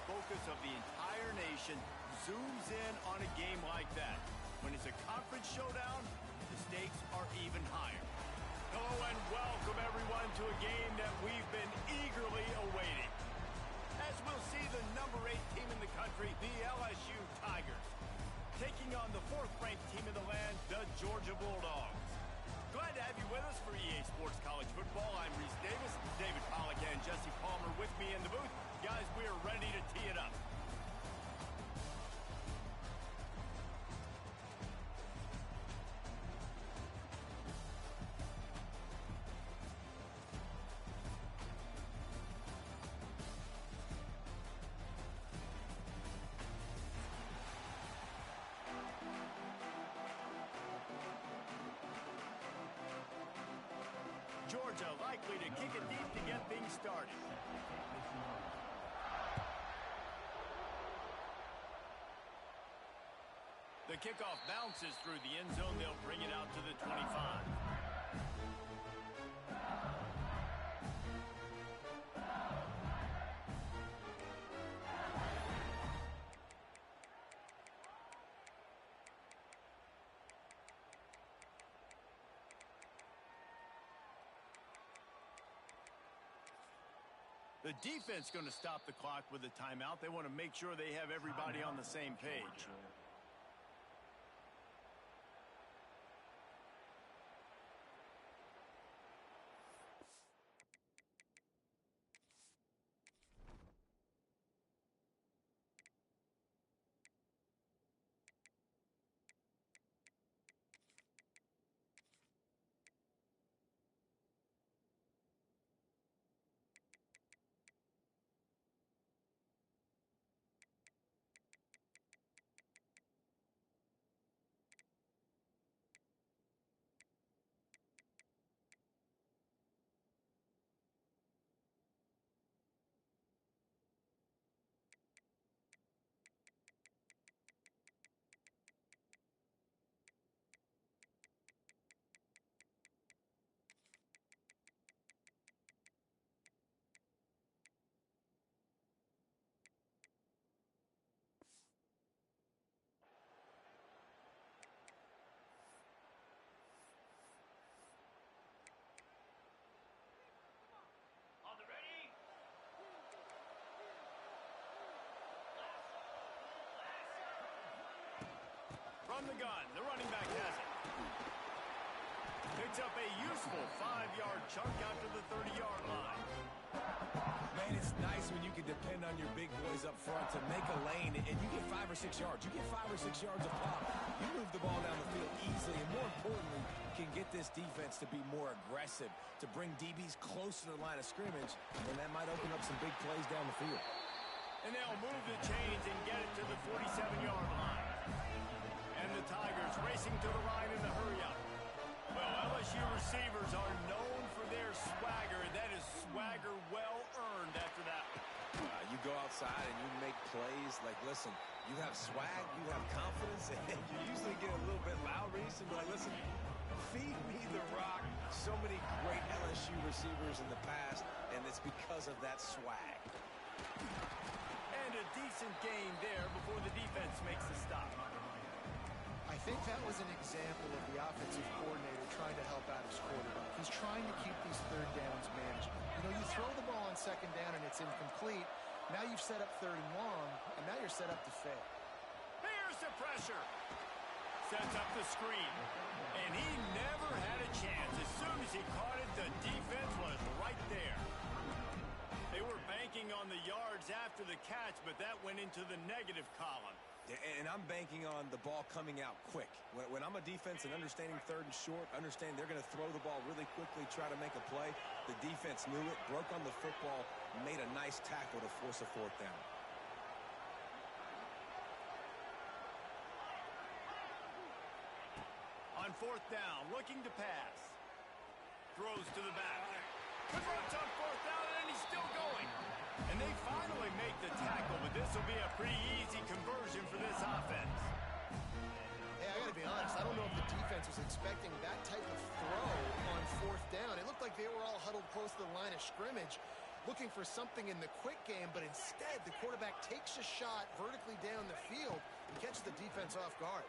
focus of the entire nation zooms in on a game like that. When it's a conference showdown, the stakes are even higher. Hello and welcome everyone to a game that we've been eagerly awaiting. As we'll see the number 8 team in the country, the LSU Tigers, taking on the 4th-ranked team in the land, the Georgia Bulldogs. Glad to have you with us for EA Sports College Football. I'm Reese Davis, David Pollack and Jesse Palmer with me in the booth. Guys, we are ready to tee it up. Georgia likely to kick it deep to get things started. The kickoff bounces through the end zone. They'll bring it out to the 25. The defense going to stop the clock with a timeout. They want to make sure they have everybody on the same page. On the ready. From the gun, the running back has it. Picks up a useful 5-yard chunk out to the 30-yard line. Man, it's nice when you can depend on your big boys up front to make a lane, and you get 5 or 6 yards. You get 5 or 6 yards of pop. You move the ball down the field easily, and more importantly, can get this defense to be more aggressive, to bring DBs close to the line of scrimmage, and that might open up some big plays down the field. And they'll move the chains and get it to the 47-yard line. And the Tigers racing to the line in the hurry-up. Well, LSU receivers are known for their swagger, and that is swagger well-earned after that. You go outside and you make plays. Like, listen, you have swag, you have confidence, and you usually get a little bit loud, Reese, and be like, listen, feed me the rock. So many great LSU receivers in the past, and it's because of that swag. And a decent gain there before the defense makes the stop. I think that was an example of the offensive coordinator trying to help out his quarterback. He's trying to keep these third downs manageable. You know, you throw the ball on second down and it's incomplete. Now you've set up third and long, and now you're set up to fail. Here's the pressure. Sets up the screen. And he never had a chance. As soon as he caught it, the defense was right there. They were banking on the yards after the catch, but that went into the negative column. And I'm banking on the ball coming out quick. When I'm a defense and understanding third and short, understand they're going to throw the ball really quickly, try to make a play. The defense knew it, broke on the football, made a nice tackle to force a 4th down. On 4th down, looking to pass. Throws to the back. Converts on 4th down, and he's still going. And they finally make the tackle, but this will be a pretty easy conversion for this offense. Hey, I got to be honest. I don't know if the defense was expecting that type of throw on 4th down. It looked like they were all huddled close to the line of scrimmage. looking for something in the quick game, but instead the quarterback takes a shot vertically down the field and catches the defense off guard.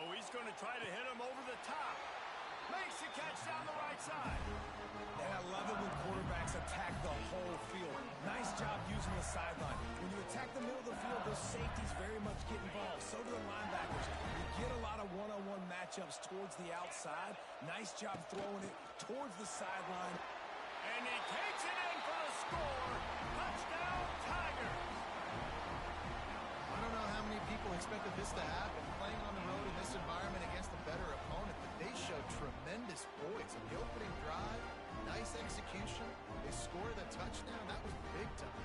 Oh, he's going to try to hit him over the top. Makes the catch down the right side. And I love it when quarterbacks attack the whole field. Nice job using the sideline. When you attack the middle of the field, those safeties very much get involved. So do the linebackers. You get a lot of one-on-one matchups towards the outside. Nice job throwing it towards the sideline. And he takes it in for the score. Touchdown, Tigers. I don't know how many people expected this to happen. Playing on the road in this environment against a better opponent, but they showed tremendous poise. In the opening drive, nice execution. They scored a touchdown. That was big time.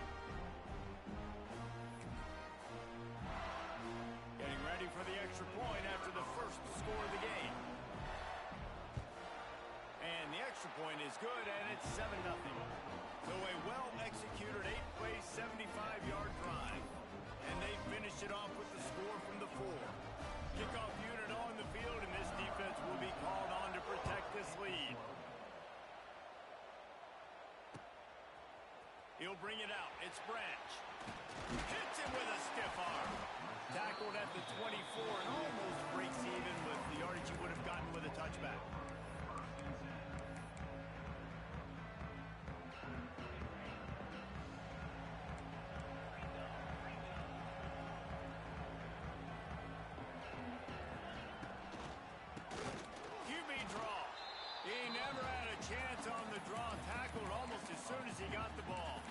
Getting ready for the extra point after the first score of the game. And the extra point is good, and it's 7-0. So a well-executed 8-play, 75-yard drive. And they finish it off with the score from the 4. Kickoff unit on the field, and this defense will be called on to protect this lead. He'll bring it out. It's Branch. Hits him with a stiff arm. Tackled at the 24 and almost breaks even with the yardage he would have gotten with a touchback. QB draw. He never had a chance on the draw. Tackled almost as soon as he got the ball.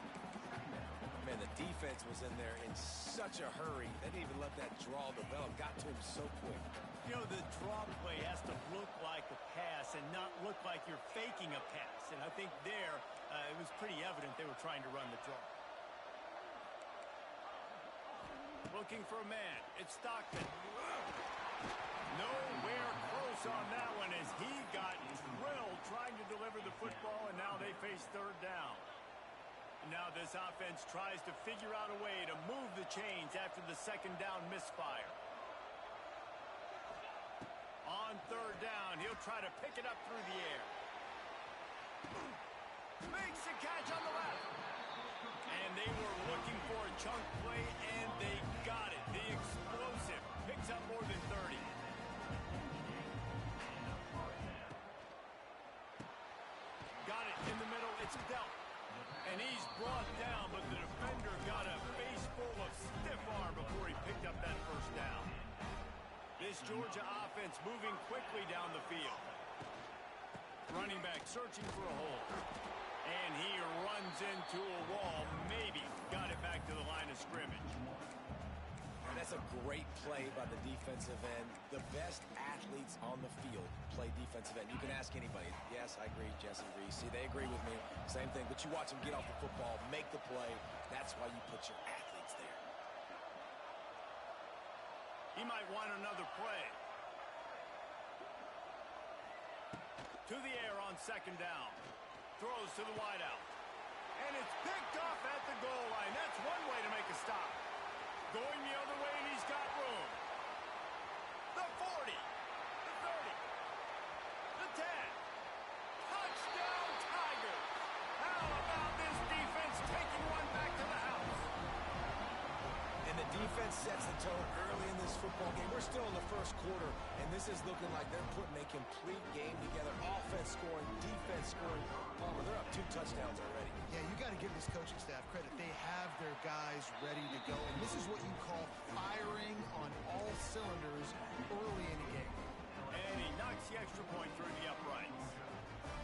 Man, the defense was in there in such a hurry. They didn't even let that draw develop. Got to him so quick. You know, the draw play has to look like a pass and not look like you're faking a pass. And I think there, it was pretty evident they were trying to run the draw. Looking for a man. It's Stockton. Nowhere close on that one as he got drilled trying to deliver the football, and now they face third down. Now this offense tries to figure out a way to move the chains after the second down misfire. On third down, he'll try to pick it up through the air. Makes the catch on the left. And they were looking for a chunk play, and they got it. The explosive picks up more than 30. Got it in the middle. It's Dell. And he's brought down, but the defender got a face full of stiff arm before he picked up that first down. This Georgia offense moving quickly down the field. Running back searching for a hole. And he runs into a wall. Maybe got it back to the line of scrimmage. And that's a great play by the defensive end. The best athletes on the field play defensive end. You can ask anybody. Yes, I agree, Jesse Reese. See, they agree with me. Same thing. But you watch them get off the football, make the play. That's why you put your athletes there. He might want another play. To the air on second down. Throws to the wideout. And it's picked off at the goal line. That's one way to make a stop. Going the other way, and he's got room. The 40. The 30. The 10. Touchdown, Tigers. How about this defense taking one back to the house? And the defense sets the tone early in this football game. We're still in the first quarter, and this is looking like they're putting a complete game together. Offense scoring, defense scoring. Palmer, they're up 2 touchdowns already. Yeah, you got to give this coaching staff credit. They have their guys ready to go, and this is what you call firing on all cylinders early in the game. And he knocks the extra point through the uprights.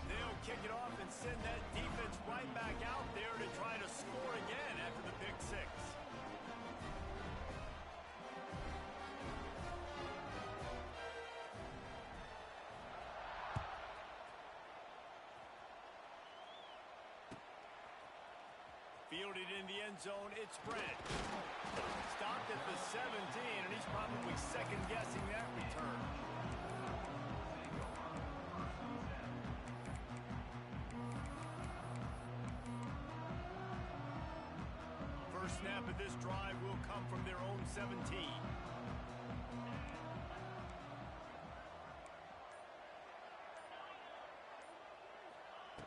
They'll kick it off and send that defense right back out there to try to score again after the pick 6. Fielded in the end zone, it's Branch. Stopped at the 17, and he's probably second-guessing that return. First snap of this drive will come from their own 17.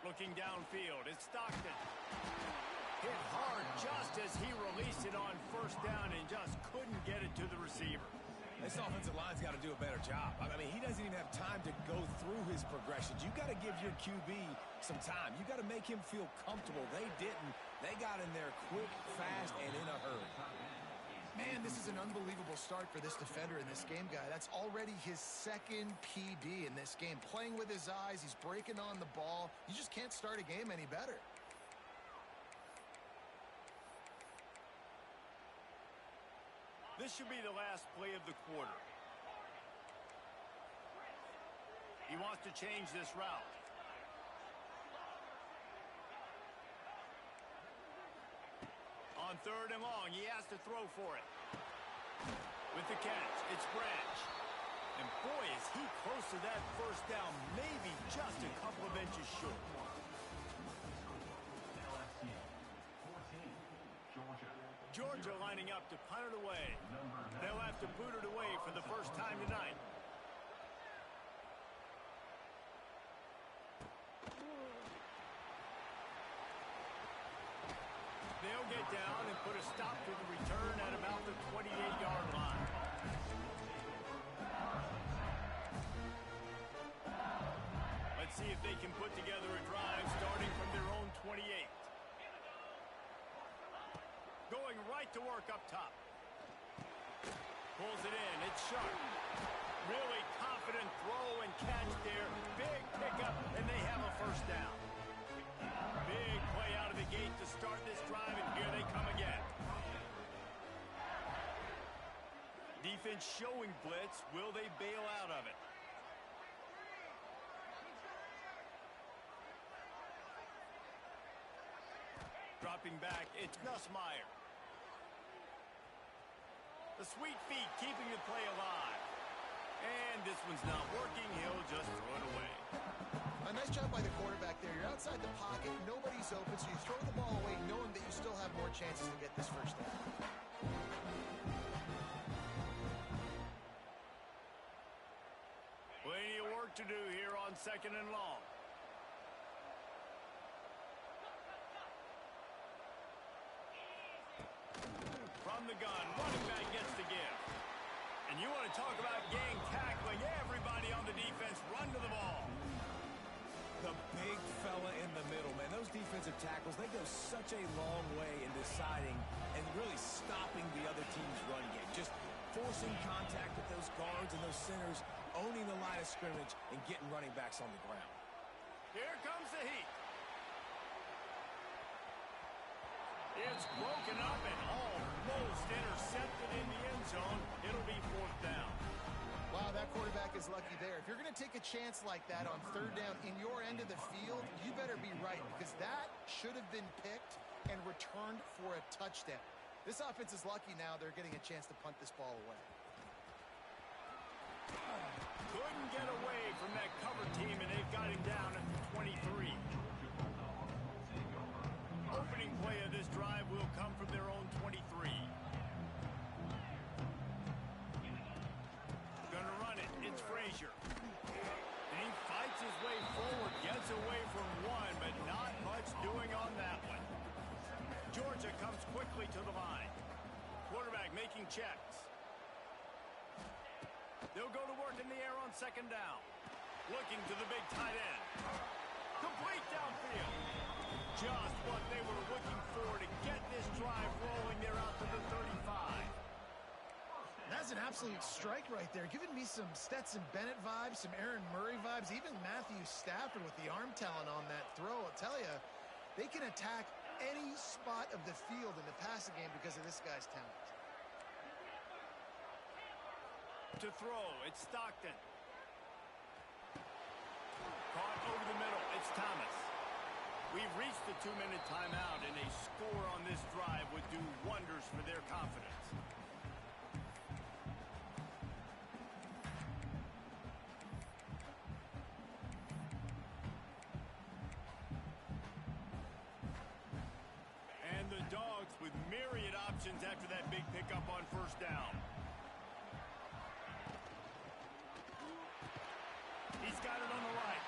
Looking downfield, it's Stockton. Hit hard just as he released it on first down and just couldn't get it to the receiver. This offensive line's got to do a better job. I mean, he doesn't even have time to go through his progressions. You got to give your QB some time. You got to make him feel comfortable. They didn't. They got in there quick, fast, and in a hurry. Man, this is an unbelievable start for this defender in this game, guy. That's already his second PD in this game. Playing with his eyes, he's breaking on the ball. You just can't start a game any better. This should be the last play of the quarter. He wants to change this route. On third and long, he has to throw for it. With the catch, it's Branch. And boy, is he close to that first down, maybe just a couple of inches short. Georgia lining up to punt it away. They'll have to boot it away for the first time tonight. They'll get down and put a stop to the return at about the 28-yard line. Let's see if they can put together a drive starting from their own 28. Going right to work up top. Pulls it in. It's Sharp. Really confident throw and catch there. Big pickup, and they have a first down. Big play out of the gate to start this drive, and here they come again. Defense showing blitz. Will they bail out of it? Dropping back, it's Nussmeier. The sweet feet keeping the play alive. And this one's not working. He'll just throw it away. A nice job by the quarterback there. You're outside the pocket. Nobody's open, so you throw the ball away knowing that you still have more chances to get this first down. Plenty of work to do here on second and long. From the gun, running back gets the give. And you want to talk about gang tackling. Everybody on the defense run to the ball. The big fella in the middle, man. Those defensive tackles, they go such a long way in deciding and really stopping the other team's run game. Just forcing contact with those guards and those centers, owning the line of scrimmage, and getting running backs on the ground. Here comes the heat. It's broken up and almost intercepted in the end zone. It'll be fourth down. Wow, that quarterback is lucky there. If you're going to take a chance like that on third down in your end of the field, you better be right, because that should have been picked and returned for a touchdown. This offense is lucky now they're getting a chance to punt this ball away. Couldn't get away from that cover team, and they've got him down at the 23. Opening play of this drive will come from their own 23. Gonna run it. It's Frazier. And he fights his way forward, gets away from one, but not much doing on that one. Georgia comes quickly to the line. Quarterback making checks. They'll go to work in the air on second down. Looking to the big tight end. Complete downfield. Just what they were looking for to get this drive rolling. They're out to the 35. That's an absolute strike right there. Giving me some Stetson Bennett vibes, some Aaron Murray vibes, even Matthew Stafford with the arm talent on that throw. I'll tell you, they can attack any spot of the field in the passing game because of this guy's talent. To throw, it's Stockton. Caught over the middle, it's Thomas. We've reached the 2-minute timeout, and a score on this drive would do wonders for their confidence. And the Dogs with myriad options after that big pickup on first down. He's got it on the right.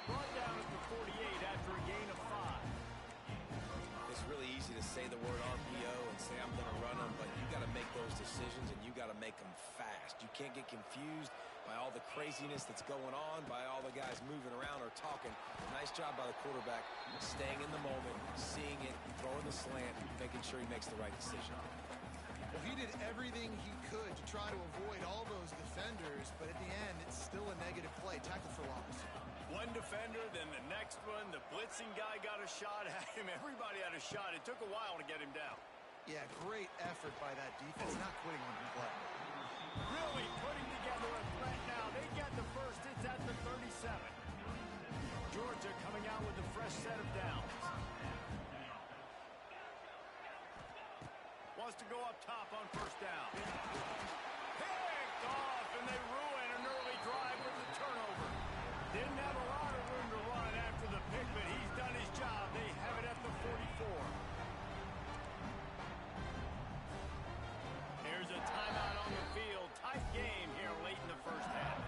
Brought down at the 48 after a it's really easy to say the word RPO and say I'm going to run them, but you got to make those decisions, and you got to make them fast. You can't get confused by all the craziness that's going on, by all the guys moving around or talking. Nice job by the quarterback, staying in the moment, seeing it, throwing the slant, making sure he makes the right decision. Well, he did everything he could to try to avoid all those defenders, but at the end, it's still a negative play. Tackle for loss. One defender, then the next one. The blitzing guy got a shot at him. Everybody had a shot. It took a while to get him down. Yeah, great effort by that defense, not quitting on the play. Really putting together a threat now. They get the first. It's at the 37. Georgia coming out with a fresh set of downs. Wants to go up top on first down. Picked off, and they ruin an early drive with the turnover. Didn't have a lot of room to run after the pick, but he's done his job. They have it at the 44. Here's a timeout on the field. Tight game here late in the first half.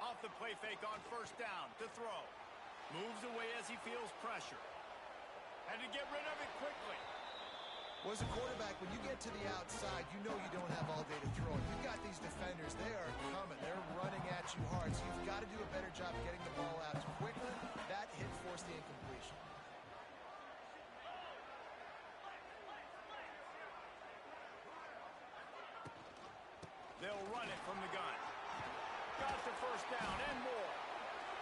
Off the play fake on first down to throw. Moves away as he feels pressure. Had to get rid of it quickly. Well, as a quarterback, when you get to the outside, you know you don't have all day to throw. You've got these defenders. They are coming. They're running at you hard. So you've got to do a better job getting the ball out quicker. That hit forced the incompletion. They'll run it from the gun. Got the first down and more.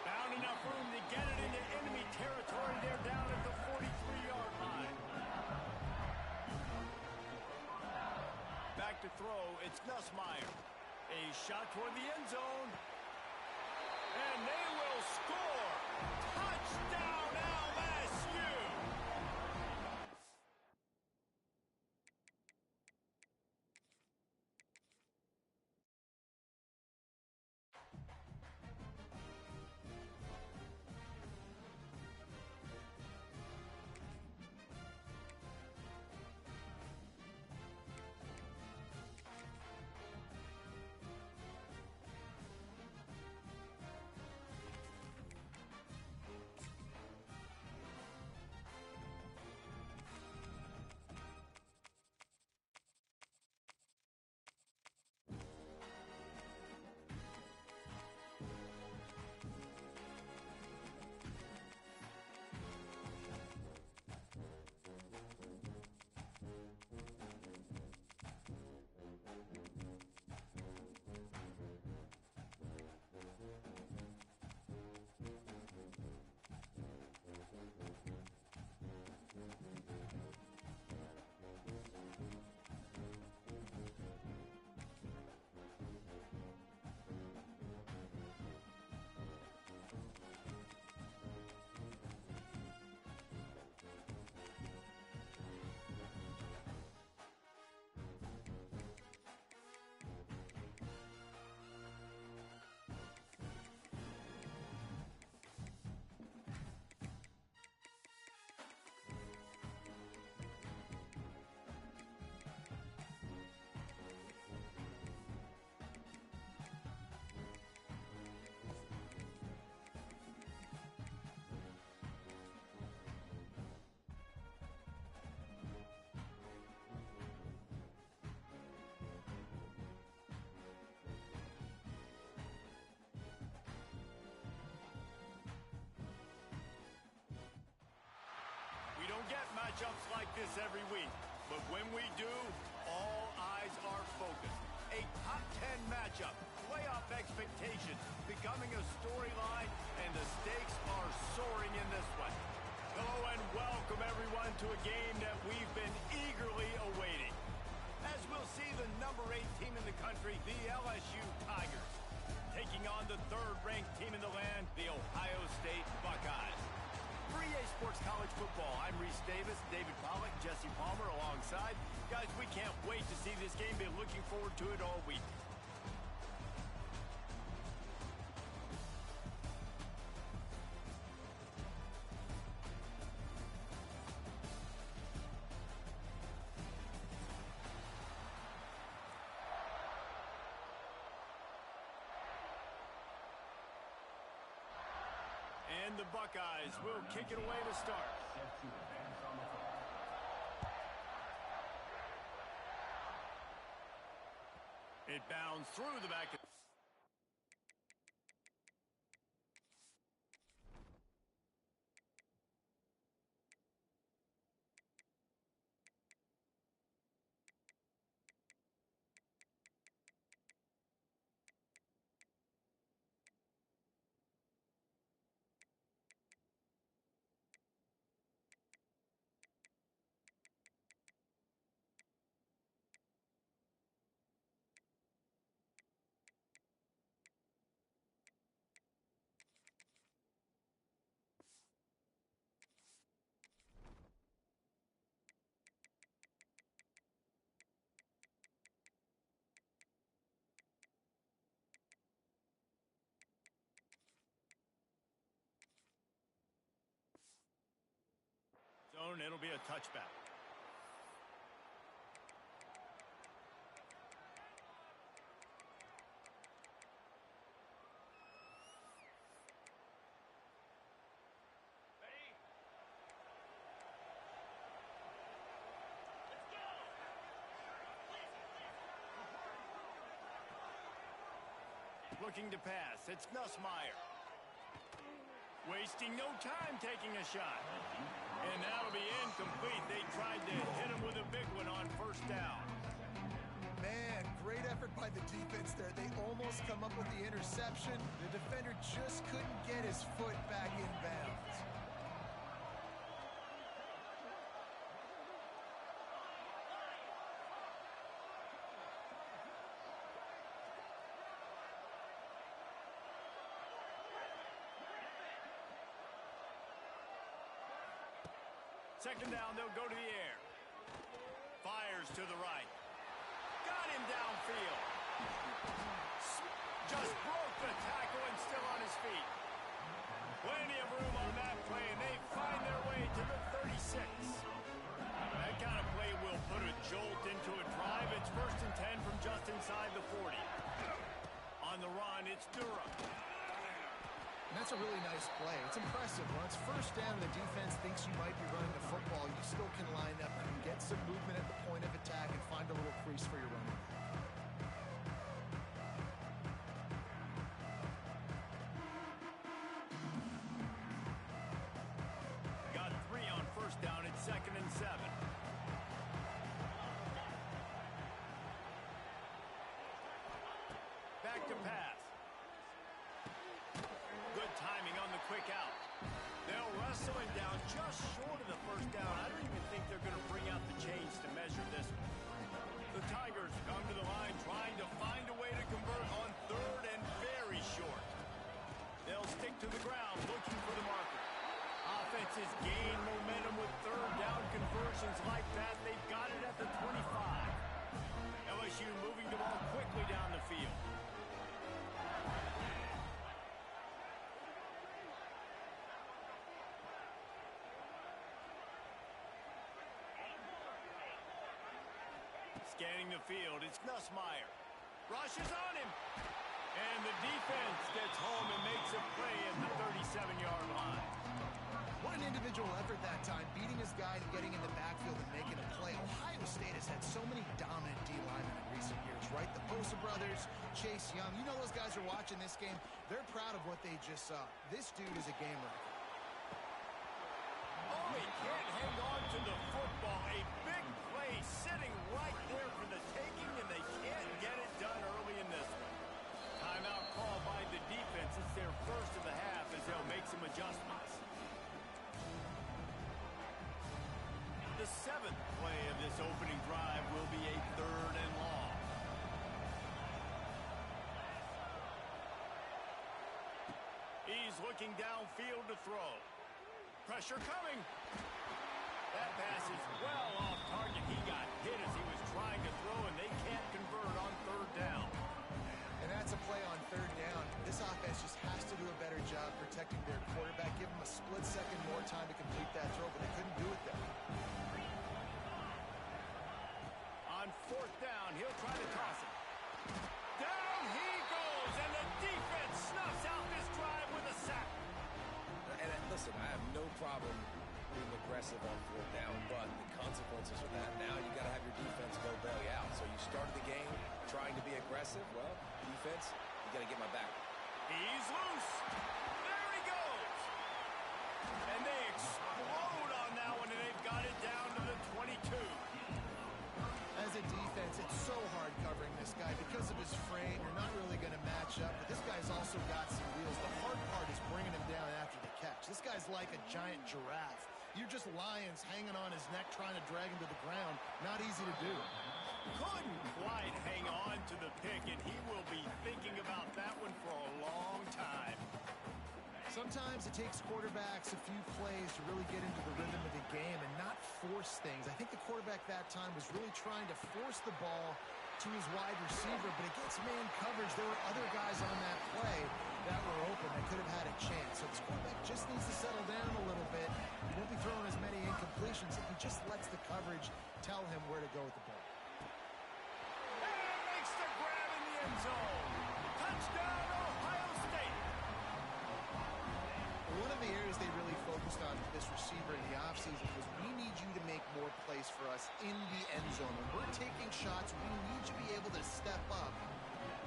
Found enough room to get it into enemy territory. They're down at the 43-yard line. Back to throw. It's Nussmeier. A shot toward the end zone. And they will score. Touchdown LSU. We don't get matchups like this every week, but when we do, all eyes are focused. A top 10 matchup, playoff expectations becoming a storyline, and the stakes are soaring in this one. Hello and welcome everyone to a game that we've been eagerly awaiting. As we'll see the number 8 team in the country, the LSU Tigers, taking on the third-ranked team in the land, the Ohio State Buckeyes. For EA Sports College Football, I'm Reese Davis, David Pollack, Jesse Palmer alongside. Guys, we can't wait to see this game. Been looking forward to it all week. And the Buckeyes will kick it away to start. It bounds through the back. Zone, it'll be a touchback. Looking to pass. It's Nussmeier. Wasting no time taking a shot. And that'll be incomplete. They tried to hit him with a big one on first down. Man, great effort by the defense there. They almost come up with the interception. The defender just couldn't get his foot back in bounds. Second down, they'll go to the air. Fires to the right. Got him downfield. Just broke the tackle and still on his feet. Plenty of room on that play, and they find their way to the 36. That kind of play will put a jolt into a drive. It's 1st and 10 from just inside the 40. On the run, it's Durham. And that's a really nice play. It's impressive. When it's first down and the defense thinks you might be running the football, you still can line up and get some movement at the point of attack and find a little crease for your running. Got 3 on first down. It's 2nd and 7. Back to pass. Good timing on the quick out. They'll wrestle him down just short of the first down. I don't even think they're going to bring out the chains to measure this one. The Tigers come to the line trying to find a way to convert on 3rd and very short. They'll stick to the ground looking for the marker. Offenses gain momentum with 3rd down conversions like that. They've got it at the 25. LSU moving the ball quickly down the field. Scanning the field, it's Nussmeier. Rushes on him. And the defense gets home and makes a play at the 37-yard line. What an individual effort that time, beating his guy and getting in the backfield and making a play. Ohio State has had so many dominant D-linemen in recent years, right? The Bosa brothers, Chase Young. You know those guys are watching this game. They're proud of what they just saw. This dude is a game wrecker. Oh, he can't hang on to the football. A big play sitting right there for the taking, and they can't get it done early in this one. Timeout called by the defense. It's their first of the half as they'll make some adjustments. The 7th play of this opening drive will be a 3rd and long. He's looking downfield to throw. Pressure coming. That pass is well off target. He got hit as he was trying to throw, and they can't convert on 3rd down. And that's a play on 3rd down. This offense just has to do a better job protecting their quarterback. Give him a split second more time to complete that throw, but they couldn't do it there. On 4th down, he'll try to toss it. Down he goes, and the defense snuffs out this drive with a sack. And problem being aggressive on fourth down, but the consequences of that, now you got to have your defense go bail you out. So you started the game trying to be aggressive. Well, defense, you got to get my back. He's loose. There he goes. And they explode on that one, and they've got it down to the 22. As a defense, it's so hard covering this guy. Because of his frame, you're not really going to match up. But this guy's also got some wheels. The hard part is bringing him down after the catch. This guy's like a giant giraffe. You're just lions hanging on his neck, trying to drag him to the ground. Not easy to do. Couldn't quite hang on to the pick, and he will be thinking about that one for a long time. Sometimes it takes quarterbacks a few plays to really get into the rhythm of the game and not force things. I think the quarterback that time was really trying to force the ball to his wide receiver, but against man coverage, there were other guys on that play that were open that could have had a chance. So this quarterback just needs to settle down a little bit. He won't be throwing as many incompletions if he just lets the coverage tell him where to go with the ball. And makes the grab in the end zone. Touchdown, Ohio State. One of the areas they really focused on for this receiver in the offseason was we need you to make more plays for us in the end zone. When we're taking shots, we need you to be able to step up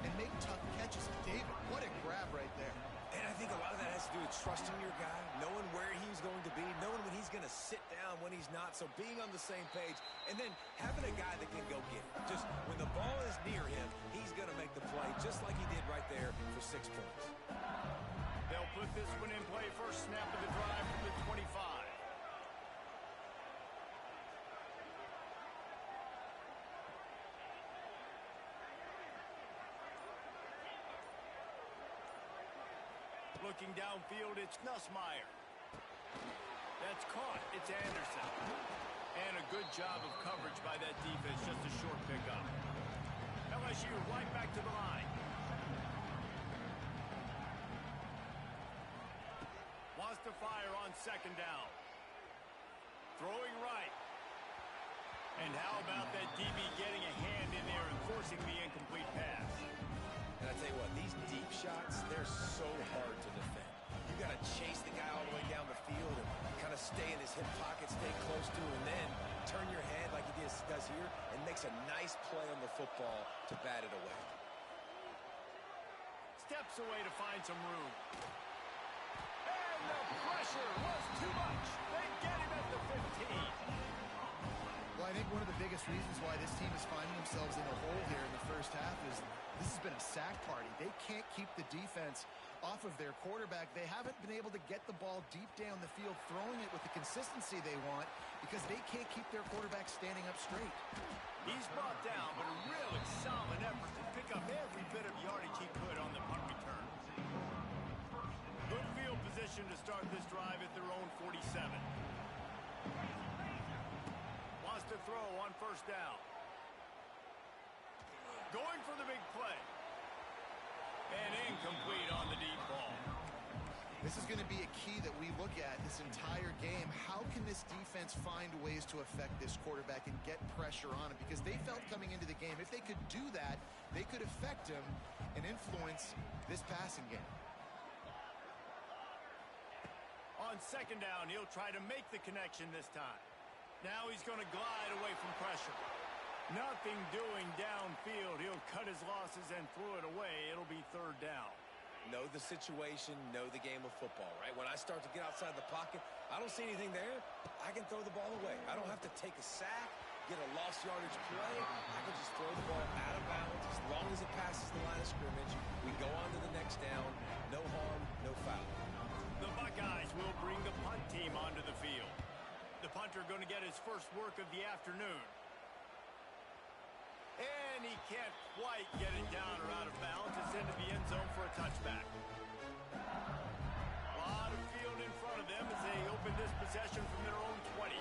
and make tough catches. David, what a grab right there. And I think a lot of that has to do with trusting your guy, knowing where he's going to be, knowing when he's going to sit down, when he's not. So being on the same page, and then having a guy that can go get it. Just when the ball is near him, he's going to make the play just like he did right there for 6 points. They'll put this one in play. First snap of the drive from the 25. Looking downfield, it's Nussmeier. That's caught. It's Anderson. And a good job of coverage by that defense. Just a short pickup. LSU right back to the line. Wants to fire on second down. Throwing right. And how about that DB getting a hand in there and forcing the incomplete pass? And I tell you what, these deep shots, they're so hard to defend. You got to chase the guy all the way down the field and kind of stay in his hip pocket, stay close to him, and then turn your head like he does here and makes a nice play on the football to bat it away. Steps away to find some room. And the pressure was too much. They get him at the 15. Well, I think one of the biggest reasons why this team is finding themselves in a hole here in the first half is this has been a sack party. They can't keep the defense off of their quarterback. They haven't been able to get the ball deep down the field, throwing it with the consistency they want because they can't keep their quarterback standing up straight. He's brought down, but a really solid effort to pick up every bit of yardage he could on the punt return. Good field position to start this drive at their own 47. Wants to throw on first down. Going for the big play. And incomplete on the deep ball. This is going to be a key that we look at this entire game. How can this defense find ways to affect this quarterback and get pressure on him? Because they felt coming into the game, if they could do that, they could affect him and influence this passing game. On second down, he'll try to make the connection this time. Now he's going to glide away from pressure. Nothing doing downfield. He'll cut his losses and throw it away. It'll be third down. Know the situation, know the game of football, right? When I start to get outside the pocket, I don't see anything there. I can throw the ball away. I don't have to take a sack, get a lost yardage play. I can just throw the ball out of bounds. As long as it passes the line of scrimmage, we go on to the next down. No harm, no foul. The Buckeyes will bring the punt team onto the field. The punter going to get his first work of the afternoon. And he can't quite get it down or out of bounds. It's into the end zone for a touchback. A lot of field in front of them as they open this possession from their own 20.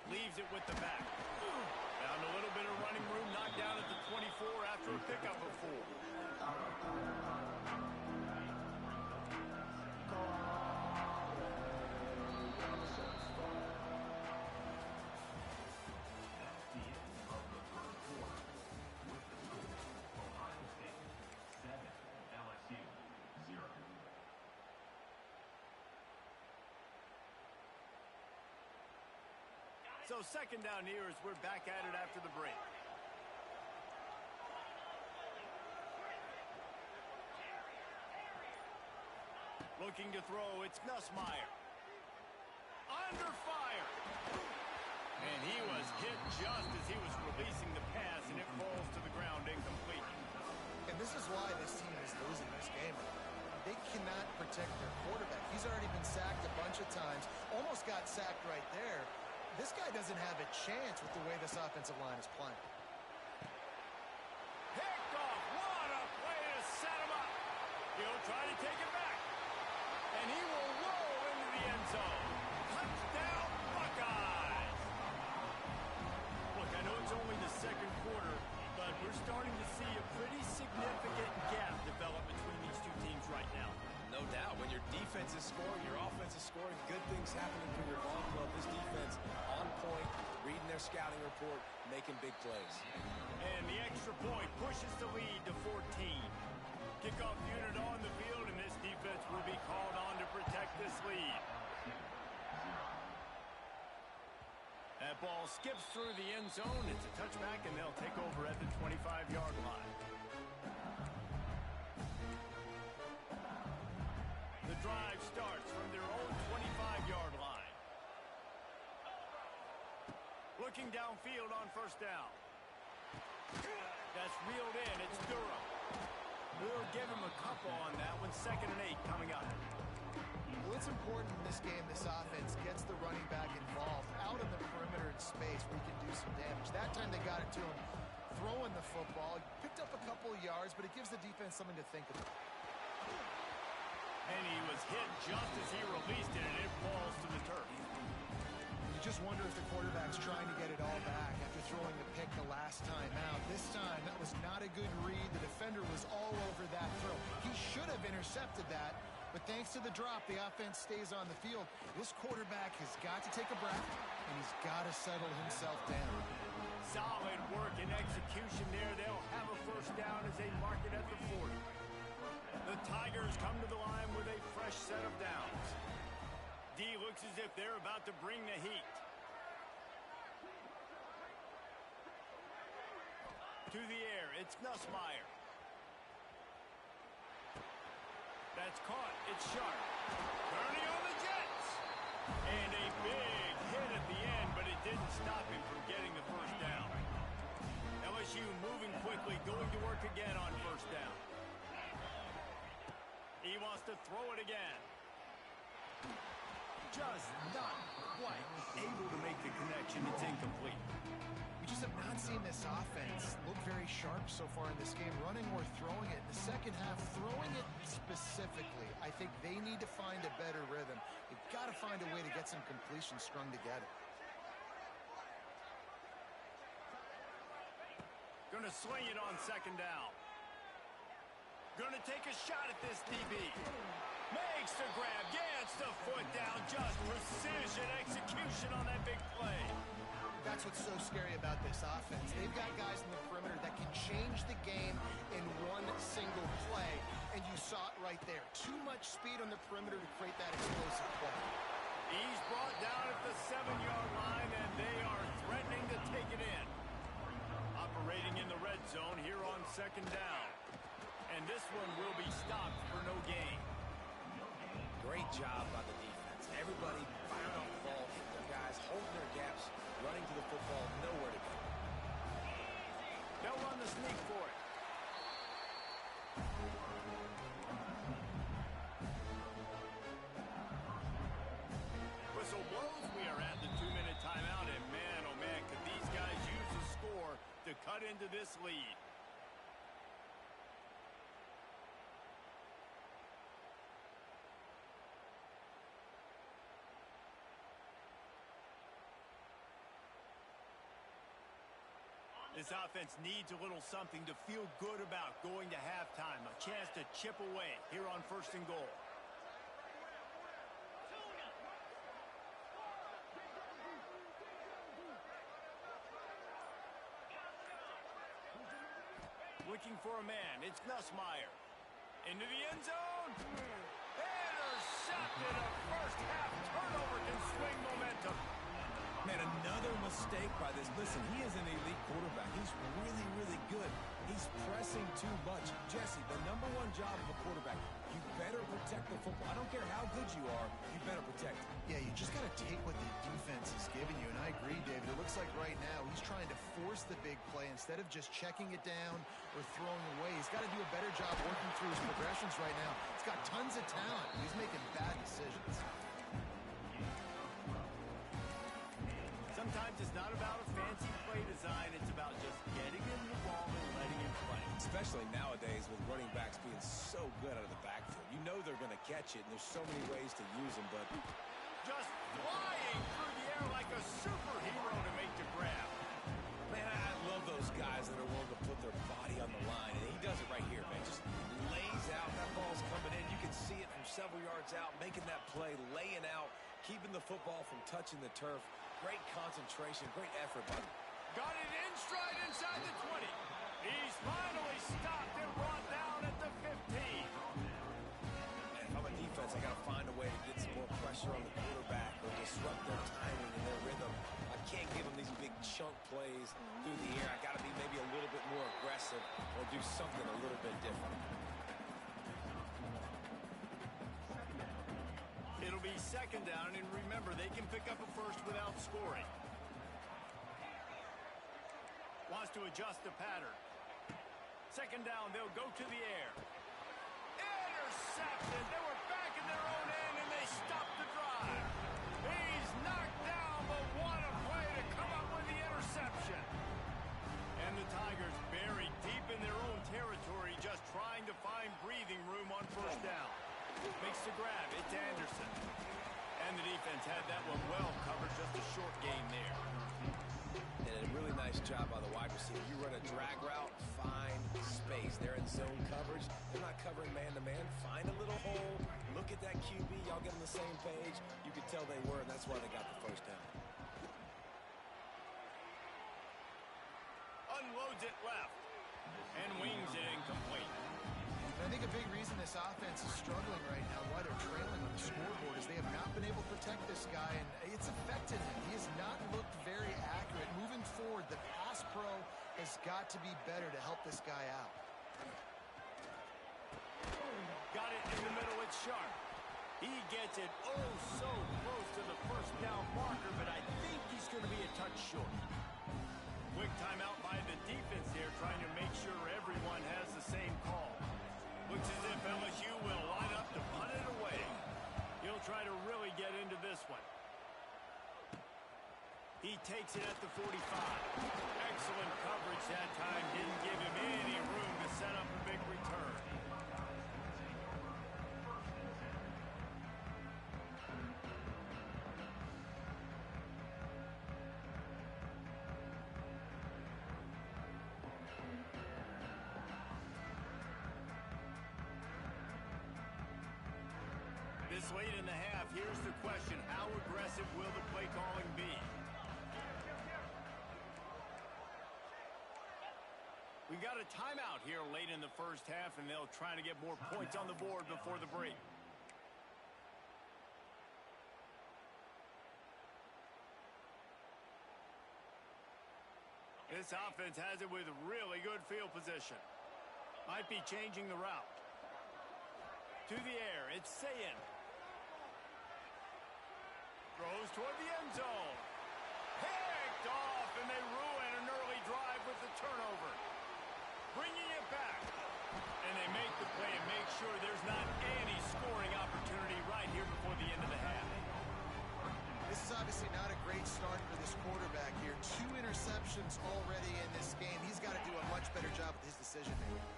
Leaves it with the back. Found a little bit of running room, knocked down at the 24 after a pickup of 4. So second down here as we're back at it after the break. Looking to throw, it's Nussmeier. Under fire. And he was hit just as he was releasing the pass, and it falls to the ground incomplete. And this is why this team is losing this game. They cannot protect their quarterback. He's already been sacked a bunch of times, almost got sacked right there. This guy doesn't have a chance with the way this offensive line is playing. Picked off. What a play to set him up. He'll try to take it back. And he will roll into the end zone. Touchdown, Buckeyes. Look, I know it's only the second quarter, but we're starting to see a pretty significant gap develop between these two teams right now. No doubt. When your defense is scoring, your offense is scoring, good things happening for your ball club. This defense on point, reading their scouting report, making big plays. And the extra point pushes the lead to 14. Kickoff unit on the field, and this defense will be called on to protect this lead. That ball skips through the end zone. It's a touchback, and they'll take over at the 25-yard line. The drive starts from their own 25-yard line. Looking downfield on first down. That's reeled in. It's Durham. We'll give him a couple on that one. 2nd and 8 coming up. Well, it's important in this game this offense gets the running back involved out of the perimeter in space where he can do some damage. That time they got it to him throwing the football. Picked up a couple of yards, but it gives the defense something to think about. And he was hit just as he released it, and it falls to the turf. You just wonder if the quarterback's trying to get it all back after throwing the pick the last time out. This time, that was not a good read. The defender was all over that throw. He should have intercepted that, but thanks to the drop, the offense stays on the field. This quarterback has got to take a breath, and he's got to settle himself down. Solid work and execution there. They'll have a first down as they mark it at the 40. The Tigers come to the line with a fresh set of downs. D looks as if they're about to bring the heat. To the air, it's Nussmeier. That's caught. It's Sharp. Turning on the Jets. And a big hit at the end, but it didn't stop him from getting the first down. LSU moving quickly, going to work again on first down. He wants to throw it again. Just not quite able to make the connection. It's incomplete. We just have not seen this offense look very sharp so far in this game, running or throwing it. In the second half, throwing it specifically, I think they need to find a better rhythm. They've got to find a way to get some completions strung together. Gonna swing it on second down. Gonna take a shot at this DB. Makes the grab, gets the foot down, just precision execution on that big play. That's what's so scary about this offense. They've got guys in the perimeter that can change the game in one single play, and you saw it right there. Too much speed on the perimeter to create that explosive play. He's brought down at the 7-yard line, and they are threatening to take it in. Operating in the red zone here on second down. And this one will be stopped for no gain. Great job by the defense. Everybody firing off the ball, hitting their guys, holding their gaps, running to the football, nowhere to go. They'll run the sneak for it. Whistle blows. We are at the 2-minute timeout, and man, oh man, could these guys use a score to cut into this lead. This offense needs a little something to feel good about going to halftime. A chance to chip away here on 1st and goal. Looking for a man. It's Nussmeier. Into the end zone. Intercepted. A first half turnover can swing momentum. Man, another mistake by this. Listen, he is an elite quarterback. He's really, really good. He's pressing too much. Jesse, the #1 job of a quarterback, you better protect the football. I don't care how good you are, you better protect it. Yeah, you just got to take what the defense is giving you, and I agree, David. It looks like right now he's trying to force the big play instead of just checking it down or throwing away. He's got to do a better job working through his progressions right now. He's got tons of talent. He's making bad decisions. Sometimes it's not about a fancy play design. It's about just getting him the ball and letting him play. Especially nowadays with running backs being so good out of the backfield. You know they're going to catch it, and there's so many ways to use them, but just flying through the air like a superhero to make the grab. Man, I love those guys that are willing to put their body on the line, and he does it right here, man. Just lays out. That ball's coming in. You can see it from several yards out, making that play, laying out, keeping the football from touching the turf. Great concentration, great effort by him. Got it in stride inside the 20. He's finally stopped and brought down at the 15. Man, if I'm a defense, I got to find a way to get some more pressure on the quarterback or disrupt their timing and their rhythm. I can't give them these big chunk plays through the air. I got to be maybe a little bit more aggressive or do something a little bit different. It'll be second down, and remember, they can pick up a first without scoring. Wants to adjust the pattern. Second down, they'll go to the air. Intercepted. They were back in their own end, and they stopped the drive. He's knocked down, but what a play to come up with the interception. And the Tigers buried deep in their own territory, just trying to find breathing room on first down. Makes the grab. It's Anderson. And the defense had that one well covered. Just a short gain there. And a really nice job by the wide receiver. You run a drag route, find space. They're in zone coverage. They're not covering man-to-man. Find a little hole. Look at that QB. Y'all get on the same page. You could tell they were, and that's why they got the first down. Unloads it left. And wings it incomplete. I think a big reason this offense is struggling right now, why they're trailing on the scoreboard, is they have not been able to protect this guy, and it's affected him. He has not looked very accurate. Moving forward, the pass pro has got to be better to help this guy out. Got it in the middle. It's Sharp. He gets it oh so close to the first down marker, but I think he's going to be a touch short. Quick timeout by the defense here, trying to make sure everyone has the same call. Looks as if LSU will line up to punt it away. He'll try to really get into this one. He takes it at the 45. Excellent coverage that time. Didn't give him any room to set up a big return. This late in the half, here's the question. How aggressive will the play calling be? We've got a timeout here late in the first half, and they'll try to get more points on the board before the break. This offense has it with really good field position. Might be changing the route. To the air, it's Sayin. Throws toward the end zone. Picked off, and they ruin an early drive with the turnover. Bringing it back. And they make the play and make sure there's not any scoring opportunity right here before the end of the half. This is obviously not a great start for this quarterback here. 2 interceptions already in this game. He's got to do a much better job with his decision-making.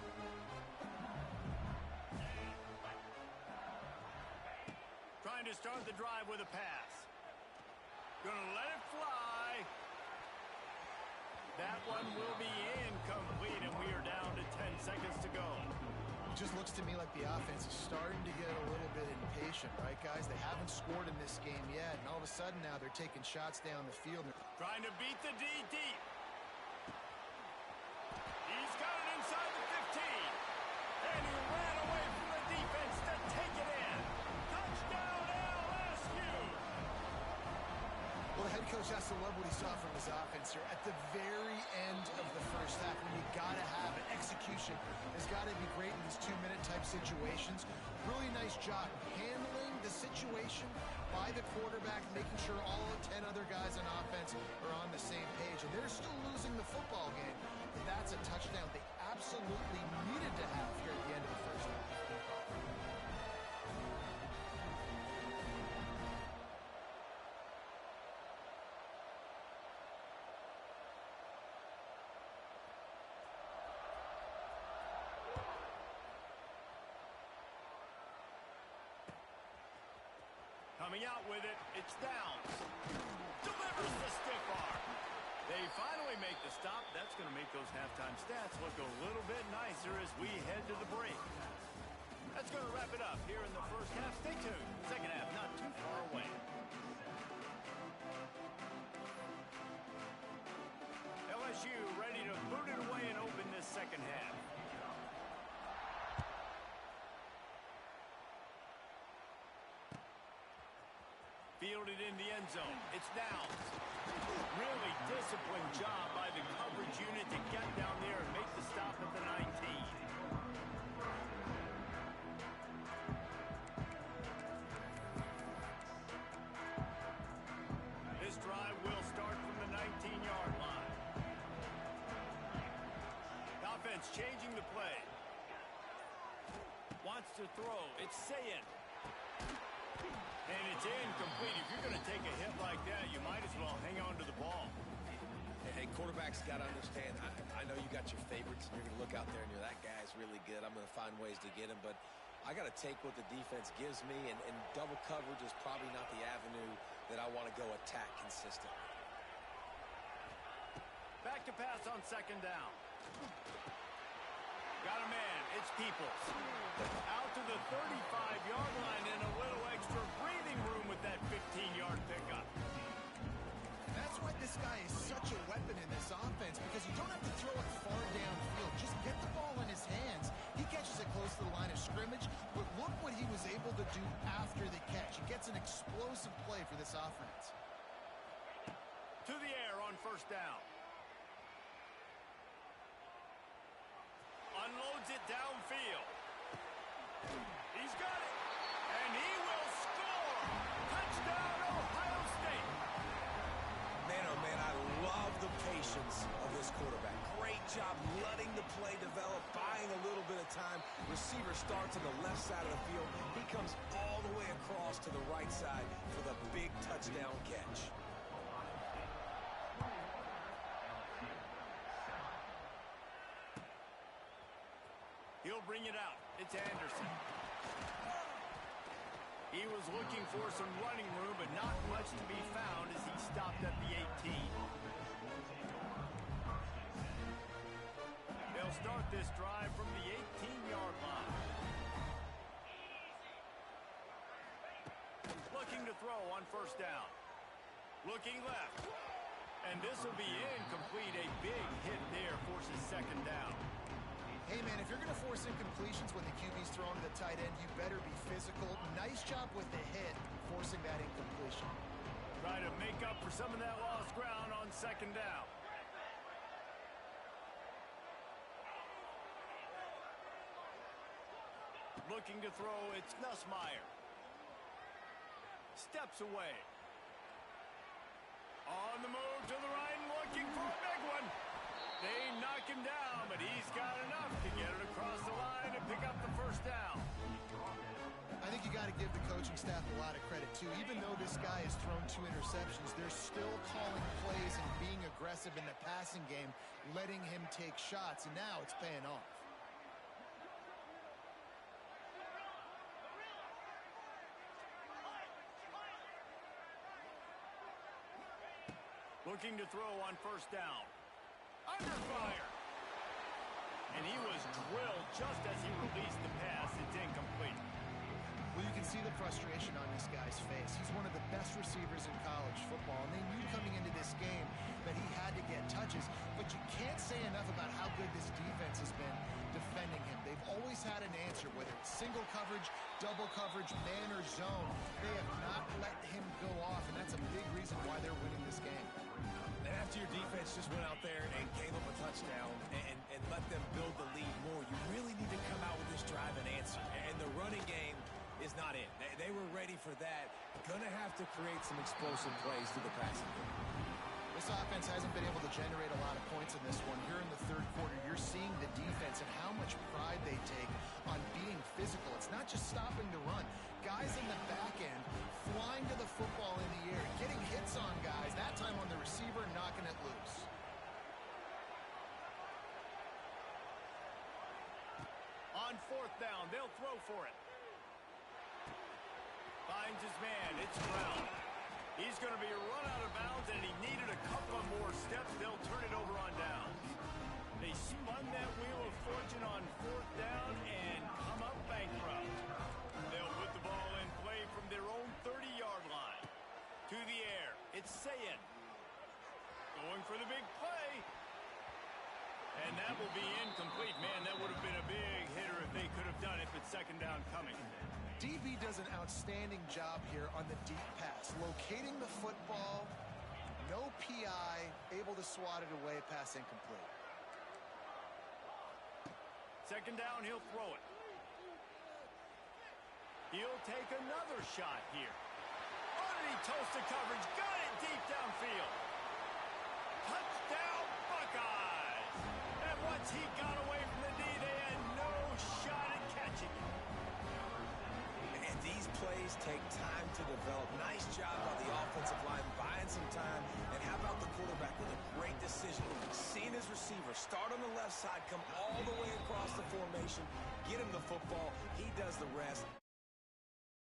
Trying to start the drive with a pass. Gonna let it fly. That one will be incomplete, and we are down to 10 seconds to go. It just looks to me like the offense is starting to get a little bit impatient, right, guys? They haven't scored in this game yet, and all of a sudden now they're taking shots down the field. Trying to beat the D deep. He's got it inside the 15. And he ran away from the defense to take it in. Touchdown, LSU! Well, the head coach has to love what he saw from his offense here at the very end of the first half. When you got to have it, execution has got to be great in these 2-minute type situations. Really nice job handling the situation by the quarterback, making sure all 10 other guys on offense are on the same page. And they're still losing the football game, but that's a touchdown they absolutely needed to have here at the end of the first half. Coming out with it, it's Downs. Delivers the stiff arm. They finally make the stop. That's going to make those halftime stats look a little bit nicer as we head to the break. That's going to wrap it up here in the first half. Stay tuned. Second half not too far away. LSU ready to boot it away and open this second half. Fielded in the end zone. It's Downs. Really disciplined job by the coverage unit to get down there and make the stop at the 19. This drive will start from the 19-yard line. The offense changing the play. Wants to throw. It's Sayin. And it's incomplete. If you're going to take a hit like that, you might as well hang on to the ball. Hey, quarterbacks got to understand, I know you got your favorites, and you're going to look out there and you're, that guy's really good. I'm going to find ways to get him, but I got to take what the defense gives me, and double coverage is probably not the avenue that I want to go attack consistently. Back to pass on second down. Got a man. It's Peoples. Out to the 35-yard line and a little extra breathing room with that 15-yard pickup. That's why this guy is such a weapon in this offense, because you don't have to throw it far downfield. Just get the ball in his hands. He catches it close to the line of scrimmage, but look what he was able to do after the catch. He gets an explosive play for this offense. To the air on first down. Unloads it downfield. He's got it. And he will score. Touchdown, Ohio State. Man, oh man, I love the patience of this quarterback. Great job letting the play develop, buying a little bit of time. Receiver starts on the left side of the field. He comes all the way across to the right side for the big touchdown catch. He'll bring it out. It's Anderson. He was looking for some running room, but not much to be found as he stopped at the 18. They'll start this drive from the 18-yard line. Looking to throw on first down. Looking left. And this will be incomplete. A big hit there forces second down. Hey, man, if you're going to force incompletions when the QB's thrown to the tight end, you better be physical. Nice job with the hit, forcing that incompletion. Try to make up for some of that lost ground on second down. Looking to throw, it's Nussmeier. Steps away. On the move to the right, looking for a big one. They knock him down, but he's got enough to get it across the line and pick up the first down. I think you got to give the coaching staff a lot of credit, too. Even though this guy has thrown 2 interceptions, they're still calling plays and being aggressive in the passing game, letting him take shots, and now it's paying off. Looking to throw on first down. Under fire. And he was drilled just as he released the pass. It's incomplete. Well, you can see the frustration on this guy's face. He's one of the best receivers in college football, and they knew coming into this game that he had to get touches, but you can't say enough about how good this defense has been defending him. They've always had an answer, whether it's single coverage, double coverage, man or zone. They have not let him go off, and that's a big reason why they're winning this game. And after your defense just went out there and gave up a touchdown and let them build the lead more, you really need to come out with this drive and answer. And the running game is not it. They were ready for that. Going to have to create some explosive plays through the passing game. This offense hasn't been able to generate a lot of points in this one. Here in the third quarter, you're seeing the defense and how much pride they take on being physical. It's not just stopping to run. Guys in the back end flying to the football in the air, getting hits on guys, that time on the receiver, knocking it loose. On fourth down, they'll throw for it. Finds his man. It's Brown. He's going to be run out of bounds, and he needed a couple of more steps. They'll turn it over on down. They spun that wheel of fortune on fourth down and come up bankrupt. They'll put the ball in play from their own 30-yard line. To the air. It's Sayin. Going for the big play. And that will be incomplete. Man, that would have been a big hitter if they could have done it, but second down coming. DB does an outstanding job here on the deep pass. Locating the football, no PI, able to swat it away, pass incomplete. Second down, he'll throw it. He'll take another shot here. Oh, did he toast the coverage? Got it deep downfield. Touchdown, Buckeyes! And once he got away from the D, they had no shot at catching it. And these plays take time to develop. Nice job by the offensive line, buying some time. And how about the quarterback with a great decision? Seeing his receiver start on the left side, come all the way across the formation, get him the football. He does the rest.